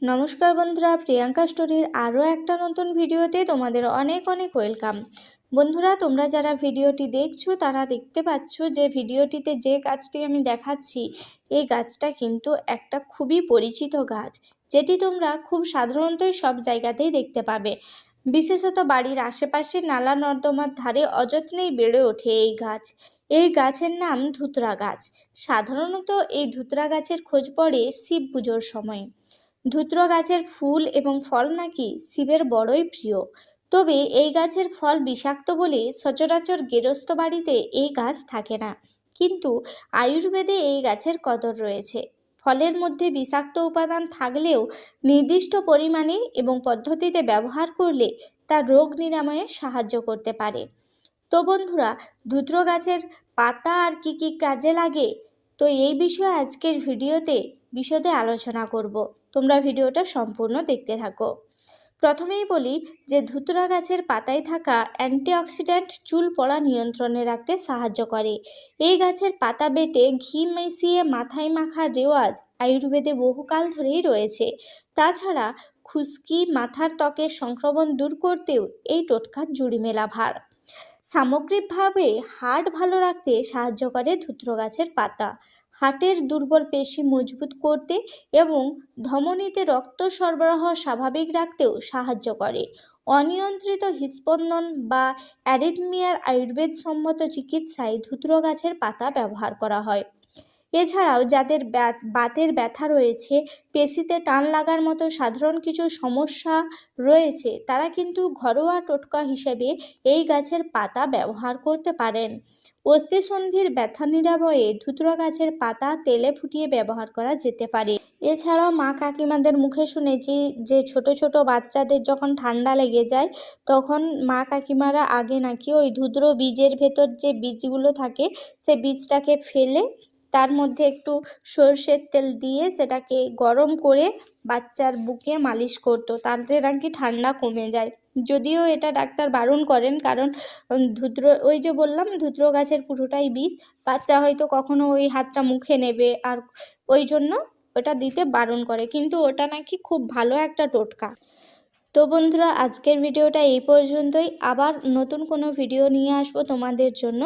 নমস্কার বন্ধুরা, প্রিয়াঙ্কা স্টোরির আরও একটা নতুন ভিডিওতে তোমাদের অনেক অনেক ওয়েলকাম। বন্ধুরা, তোমরা যারা ভিডিওটি দেখছো তারা দেখতে পাচ্ছ যে ভিডিওটিতে যে গাছটি আমি দেখাচ্ছি, এই গাছটা কিন্তু একটা খুবই পরিচিত গাছ, যেটি তোমরা খুব সাধারণতই সব জায়গাতেই দেখতে পাবে। বিশেষত বাড়ির আশেপাশে নালা নর্দমার ধারে অযত্নেই বেড়ে ওঠে এই গাছ। এই গাছের নাম ধুতরা গাছ। সাধারণত এই ধুতরা গাছের খোঁজ পড়ে শিব পুজোর সময়। ধুতরা গাছের ফুল এবং ফল নাকি শিবের বড়ই প্রিয়। তবে এই গাছের ফল বিষাক্ত বলে সচরাচর গেরস্থ বাড়িতে এই গাছ থাকে না। কিন্তু আয়ুর্বেদে এই গাছের কদর রয়েছে। ফলের মধ্যে বিষাক্ত উপাদান থাকলেও নির্দিষ্ট পরিমাণে এবং পদ্ধতিতে ব্যবহার করলে তা রোগ নিরাময়ে সাহায্য করতে পারে। তো বন্ধুরা, ধুতরা গাছের পাতা আর কি কি কাজে লাগে, তো এই বিষয়ে আজকের ভিডিওতে বিশদে আলোচনা করব। তোমরা ভিডিওটা সম্পূর্ণ দেখতে থাকো। প্রথমেই বলি যে ধুতরা গাছের পাতায় থাকা অ্যান্টিঅক্সিডেন্ট চুল পড়া নিয়ন্ত্রণে রাখতে সাহায্য করে। এই গাছের পাতা বেটে ঘি মিশিয়ে মাথায় মাখার রেওয়াজ আয়ুর্বেদে বহুকাল ধরেই রয়েছে। তাছাড়া খুশকি, মাথার ত্বকের সংক্রমণ দূর করতেও এই টোটকা জুড়িমেলা ভার। সামগ্রিকভাবে হার্ট ভালো রাখতে সাহায্য করে ধুতরা গাছের পাতা। হার্টের দুর্বল পেশি মজবুত করতে এবং ধমনীতে রক্ত সরবরাহ স্বাভাবিক রাখতেও সাহায্য করে। অনিয়ন্ত্রিত হৃৎস্পন্দন বা অ্যারিথমিয়ার আয়ুর্বেদসম্মত চিকিৎসায় ধুতরা গাছের পাতা ব্যবহার করা হয়। এছাড়াও যাদের বাতের ব্যথা রয়েছে, পেশিতে টান লাগার মতো সাধারণ কিছু সমস্যা রয়েছে, তারা কিন্তু ঘরোয়া টোটকা হিসেবে এই গাছের পাতা ব্যবহার করতে পারেন। অস্থিসন্ধির ব্যথা নিরাময়ে ধুতরা গাছের পাতা তেলে ফুটিয়ে ব্যবহার করা যেতে পারে। এছাড়াও মা কাকিমাদের মুখে শুনেছি যে ছোট ছোট বাচ্চাদের যখন ঠান্ডা লেগে যায়, তখন মা কাকিমারা আগে নাকি ওই ধুতরা বীজের ভেতর যে বীজগুলো থাকে, সে বীজটাকে ফেলে তার মধ্যে একটু সর্ষের তেল দিয়ে সেটাকে গরম করে বাচ্চার বুকে মালিশ করতো, তাতে নাকি ঠান্ডা কমে যায়। যদিও এটা ডাক্তার বারণ করেন, কারণ ওই যে বললাম ধুতরা গাছের পুরোটাই বীজ, বাচ্চা হয়তো কখনো ওই হাতটা মুখে নেবে, আর ওই জন্য ওটা দিতে বারণ করে, কিন্তু ওটা নাকি খুব ভালো একটা টোটকা। তো বন্ধুরা, আজকের ভিডিওটা এই পর্যন্তই। আবার নতুন কোনো ভিডিও নিয়ে আসবো তোমাদের জন্য।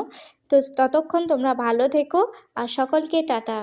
তো ততক্ষণ তোমরা ভালো থেকো আর সকলকে টাটা।